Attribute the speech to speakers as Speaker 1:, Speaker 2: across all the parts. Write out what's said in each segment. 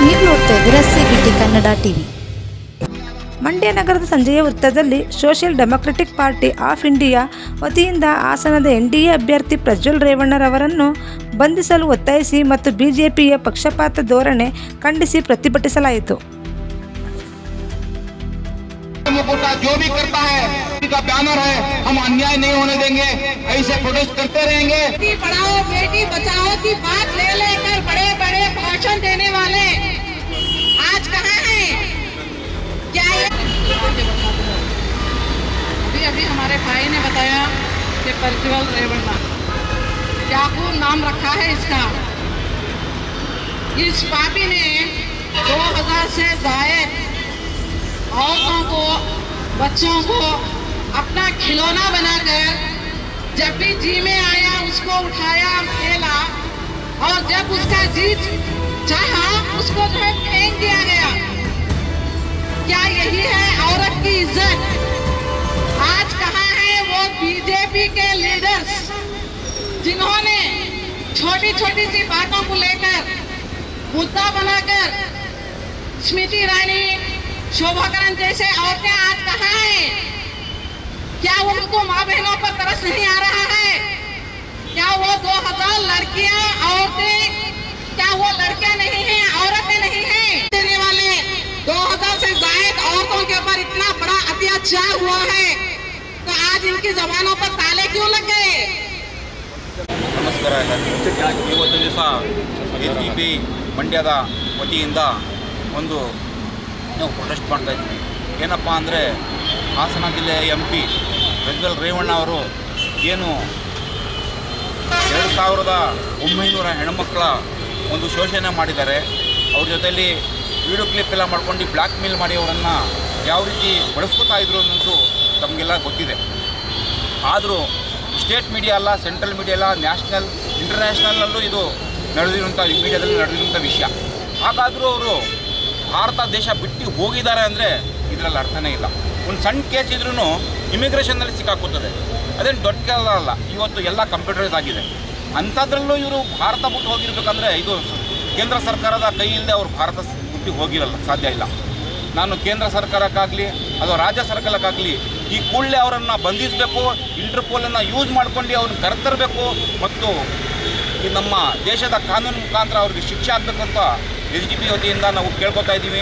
Speaker 1: ನೀವು ನೋಡ್ತಾ ಇದ್ದೀರಾ ಸಿಬಿಟಿ ಕನ್ನಡ ಟಿವಿ.
Speaker 2: ಮಂಡ್ಯ ನಗರದ ಸಂಜೆಯ ವೃತ್ತದಲ್ಲಿ social democratic party of India ವತಿಯಿಂದ ಹಾಸನದ ಎನ್ಡಿಎ ಅಭ್ಯರ್ಥಿ ಪ್ರಜ್ವಲ್ ರೇವಣ್ಣರವರನ್ನು ಬಂಧಿಸಲು ಒತ್ತಾಯಿಸಿ ಮತ್ತು ಬಿಜೆಪಿಯ ಪಕ್ಷಪಾತ ಧೋರಣೆ ಖಂಡಿಸಿ ಪ್ರತಿಭಟಿಸಲಾಯಿತು.
Speaker 3: जो भी करता है का बैनर है, हम अन्याय नहीं होने देंगे, ऐसे प्रोटेस्ट करते रहेंगे।
Speaker 4: बेटी पढ़ाओ बेटी बचाओ की बात ले लेकर बड़े बड़े भाषण देने वाले आज कहाँ हैं? क्या अभी हमारे भाई ने बताया कि प्रज्वल रेवण्णा क्या खूब नाम रखा है इसका। इस पापी ने 2000 से जायद औरतों को बच्चों को अपना खिलौना बनाकर जब भी जी में आया उसको उठाया खेला और जब उसका जी चाहा उसको जो है फेंक दिया गया। क्या यही है औरत की इज्जत? आज कहाँ है वो बीजेपी के लीडर्स जिन्होंने छोटी छोटी सी बातों को लेकर मुद्दा बनाकर स्मृति ईरानी शोभा करन जैसे औरतें आज कहाँ हैं? क्या उनको माँ बहनों पर तरस नहीं आ रहा है? क्या वो 2000 लड़कियां औरतें क्या वो लड़कियां नहीं हैं, औरतें नहीं हैं? देने वाले 2000 से जायद औरतों के ऊपर इतना बड़ा अत्याचार हुआ है तो आज इनकी जबानों पर ताले क्यों लग गए?
Speaker 5: ನಮಸ್ಕಾರ ಎಲ್ಲರಿಗೂ. ಇವತ್ತು ದಿವಸ SDP ಮಂಡ್ಯದ ವತಿಯಿಂದ ಒಂದು ನಾವು ಪ್ರೊಟೆಸ್ಟ್ ಮಾಡ್ತಾ ಇದ್ವಿ. ಏನಪ್ಪ ಅಂದರೆ ಹಾಸನ ಜಿಲ್ಲೆಯ MP ಪ್ರಜ್ವಲ್ ರೇವಣ್ಣ ಅವರು ಏನು 2900 ಹೆಣ್ಣುಮಕ್ಕಳ ಒಂದು ಶೋಷಣೆ ಮಾಡಿದ್ದಾರೆ. ಅವ್ರ ಜೊತೆಯಲ್ಲಿ ವಿಡಿಯೋ ಕ್ಲಿಪ್ ಎಲ್ಲ ಮಾಡ್ಕೊಂಡು ಬ್ಲ್ಯಾಕ್ ಮೇಲ್ ಮಾಡಿ ಅವರನ್ನು ಯಾವ ರೀತಿ ಬಳಸ್ಕೊತಾ ಇದ್ರು ಅನ್ನೋದು ತಮಗೆಲ್ಲ ಗೊತ್ತಿದೆ. ಆದರೂ ಸ್ಟೇಟ್ ಮೀಡಿಯಾ ಅಲ್ಲ, ಸೆಂಟ್ರಲ್ ಮೀಡಿಯಾ ಅಲ್ಲ, ನ್ಯಾಷನಲ್ ಇಂಟರ್ನ್ಯಾಷನಲ್ಲೂ ಇದು ನಡೆದಿರುವಂಥ ಮೀಡಿಯಾದಲ್ಲಿ ನಡೆದಿರುವಂಥ ವಿಷಯ. ಹಾಗಾದರೂ ಅವರು ಭಾರತ ದೇಶ ಬಿಟ್ಟು ಹೋಗಿದ್ದಾರೆ ಅಂದರೆ ಇದರಲ್ಲಿ ಅರ್ಥನೇ ಇಲ್ಲ. ಒಂದು ಸಣ್ಣ ಕೇಸ್ ಇದ್ರೂ ಇಮಿಗ್ರೇಷನ್ನಲ್ಲಿ ಸಿಕ್ಕಾಕೋತದೆ. ಅದೇನು ದೊಡ್ಡ ಕೆಲಸ ಅಲ್ಲ. ಇವತ್ತು ಎಲ್ಲ ಕಂಪ್ಯೂಟರೈಸ್ ಆಗಿದೆ. ಅಂಥದ್ರಲ್ಲೂ ಇವರು ಭಾರತ ಬಿಟ್ಟು ಹೋಗಿರ್ಬೇಕಂದ್ರೆ ಇದು ಕೇಂದ್ರ ಸರ್ಕಾರದ ಕೈ ಇಲ್ಲದೆ ಅವರು ಭಾರತ ಬಿಟ್ಟು ಹೋಗಿರಲ್ಲ, ಸಾಧ್ಯ ಇಲ್ಲ. ನಾನು ಕೇಂದ್ರ ಸರ್ಕಾರಕ್ಕಾಗಲಿ ಅಥವಾ ರಾಜ್ಯ ಸರ್ಕಾರಕ್ಕಾಗಲಿ ಈ ಕೂಡಲೇ ಅವರನ್ನು ಬಂಧಿಸಬೇಕು, ಇಂಟರ್ಪೋಲನ್ನು ಯೂಸ್ ಮಾಡ್ಕೊಂಡು ಅವ್ರನ್ನ ಕರೆತರಬೇಕು ಮತ್ತು ಈ ನಮ್ಮ ದೇಶದ ಕಾನೂನು ಮುಖಾಂತರ ಅವ್ರಿಗೆ ಶಿಕ್ಷೆ ಆಗಬೇಕಂತ SDP ವತಿಯಿಂದ ನಾವು ಕೇಳ್ಕೊತಾ ಇದ್ದೀವಿ.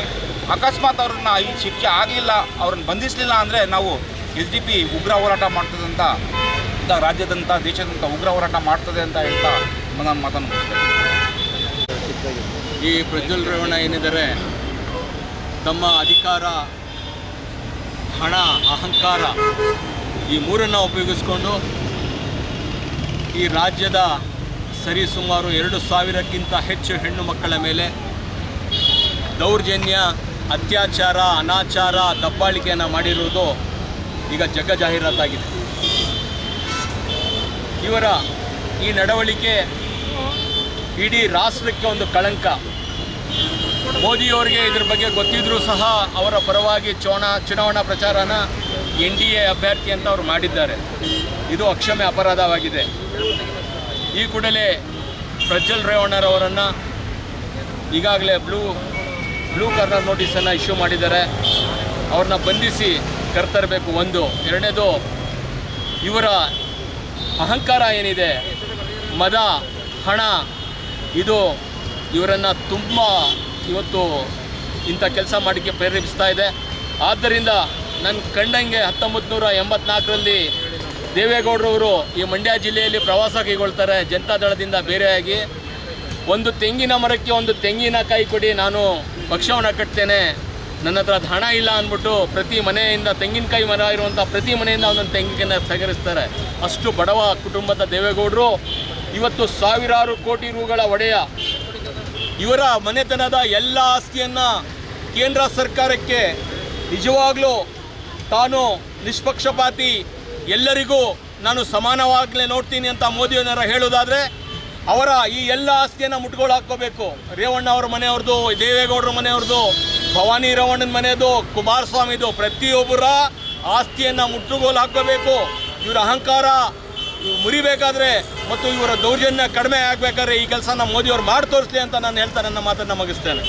Speaker 5: ಅಕಸ್ಮಾತ್ ಅವ್ರನ್ನ ಈ ಶಿಕ್ಷೆ ಆಗಲಿಲ್ಲ, ಅವ್ರನ್ನ ಬಂಧಿಸಲಿಲ್ಲ ಅಂದರೆ ನಾವು SDP ಉಗ್ರ ಹೋರಾಟ ಮಾಡ್ತದೆ ಅಂತ ರಾಜ್ಯದಂಥ ದೇಶದಂಥ ಉಗ್ರ ಹೋರಾಟ ಮಾಡ್ತದೆ ಅಂತ ಹೇಳ್ತಾ ನಾನು ಮಾತನ್ನು ಮುಗಿಸ್ತೇನೆ.
Speaker 6: ಈ ಪ್ರಜ್ವಲ್ ರೇವಣ್ಣ ಏನಿದ್ದಾರೆ, ತಮ್ಮ ಅಧಿಕಾರ, ಹಣ, ಅಹಂಕಾರ ಈ ಮೂರನ್ನು ಉಪಯೋಗಿಸ್ಕೊಂಡು ಈ ರಾಜ್ಯದ ಸರಿಸುಮಾರು 2000ಕ್ಕಿಂತ ಹೆಚ್ಚು ಹೆಣ್ಣು ಮಕ್ಕಳ ಮೇಲೆ ದೌರ್ಜನ್ಯ, ಅತ್ಯಾಚಾರ, ಅನಾಚಾರ, ದಬ್ಬಾಳಿಕೆಯನ್ನು ಮಾಡಿರುವುದು ಈಗ ಜಗಜಾಹೀರಾತಾಗಿದೆ. ಇವರ ಈ ನಡವಳಿಕೆ ಇಡೀ ರಾಷ್ಟ್ರಕ್ಕೆ ಒಂದು ಕಳಂಕ. ಮೋದಿಯವರಿಗೆ ಇದ್ರ ಬಗ್ಗೆ ಗೊತ್ತಿದ್ರೂ ಸಹ ಅವರ ಪರವಾಗಿ ಚುನಾವಣಾ ಪ್ರಚಾರನ NDA ಅಭ್ಯರ್ಥಿ ಅಂತ ಅವರು ಮಾಡಿದ್ದಾರೆ. ಇದು ಅಕ್ಷಮ್ಯ ಅಪರಾಧವಾಗಿದೆ. ಈ ಕೂಡಲೇ ಪ್ರಜ್ವಲ್ ರೇವಣ್ಣರವರನ್ನು ಈಗಾಗಲೇ ಬ್ಲೂ ಕಾರ್ನರ್ ನೋಟಿಸನ್ನು ಇಶ್ಯೂ ಮಾಡಿದ್ದಾರೆ. ಅವ್ರನ್ನ ಬಂಧಿಸಿ ಕರೆತರಬೇಕು. ಒಂದು. ಎರಡನೇದು, ಇವರ ಅಹಂಕಾರ ಏನಿದೆ, ಮದ, ಹಣ, ಇದು ಇವರನ್ನು ತುಂಬ ಇವತ್ತು ಇಂಥ ಕೆಲಸ ಮಾಡೋಕ್ಕೆ ಪ್ರೇರೇಪಿಸ್ತಾ ಇದೆ. ಆದ್ದರಿಂದ ನನ್ನ ಕಂಡಂಗೆ 1984ರಲ್ಲಿ ದೇವೇಗೌಡರವರು ಈ ಮಂಡ್ಯ ಜಿಲ್ಲೆಯಲ್ಲಿ ಪ್ರವಾಸ ಕೈಗೊಳ್ತಾರೆ. ಜನತಾದಳದಿಂದ ಬೇರೆಯಾಗಿ ಒಂದು ತೆಂಗಿನ ಮರಕ್ಕೆ ಒಂದು ತೆಂಗಿನಕಾಯಿ ಕೊಡಿ, ನಾನು ಪಕ್ಷವನ್ನು ಕಟ್ತೇನೆ, ನನ್ನ ಹತ್ರ ಹಣ ಇಲ್ಲ ಅಂದ್ಬಿಟ್ಟು ಪ್ರತಿ ಮನೆಯಿಂದ ತೆಂಗಿನಕಾಯಿ ಮರ ಇರುವಂಥ ಪ್ರತಿ ಮನೆಯಿಂದ ಒಂದೊಂದು ತೆಂಗಿನ ಸೇಕರಿಸ್ತಾರೆ. ಅಷ್ಟು ಬಡವ ಕುಟುಂಬದ ದೇವೇಗೌಡರು ಇವತ್ತು ಸಾವಿರಾರು ಕೋಟಿ ರೂಗಳ ಒಡೆಯ. ಇವರ ಮನೆತನದ ಎಲ್ಲ ಆಸ್ತಿಯನ್ನು ಕೇಂದ್ರ ಸರ್ಕಾರಕ್ಕೆ ನಿಜವಾಗ್ಲೂ ತಾನು ನಿಷ್ಪಕ್ಷಪಾತಿ, ಎಲ್ಲರಿಗೂ ನಾನು ಸಮಾನವಾಗಲೇ ನೋಡ್ತೀನಿ ಅಂತ ಮೋದಿಯವರ ಹೇಳೋದಾದರೆ ಅವರ ಈ ಎಲ್ಲ ಆಸ್ತಿಯನ್ನು ಮುಟ್ಗೋಳು ಹಾಕ್ಕೋಬೇಕು. ರೇವಣ್ಣ ಅವ್ರ ಮನೆಯವ್ರದ್ದು, ದೇವೇಗೌಡರ ಮನೆಯವ್ರದ್ದು, ಭವಾನಿ ರೇವಣ್ಣನ ಮನೆಯದು, ಕುಮಾರಸ್ವಾಮಿದು, ಪ್ರತಿಯೊಬ್ಬರ ಆಸ್ತಿಯನ್ನು ಮುಟ್ಟುಗೋಲು ಹಾಕ್ಕೋಬೇಕು. ಇವರ ಅಹಂಕಾರ ಮುರಿಬೇಕಾದ್ರೆ ಮತ್ತು ಇವರ ದೌರ್ಜನ್ಯ ಕಡಿಮೆ ಆಗಬೇಕಾದ್ರೆ ಈ ಕೆಲಸನ ಮೋದಿಯವರು ಮಾಡಿ ತೋರಿಸಲಿ ಅಂತ ನಾನು ಹೇಳ್ತಾ ನನ್ನ ಮಾತನ್ನು ಮುಗಿಸ್ತೇನೆ.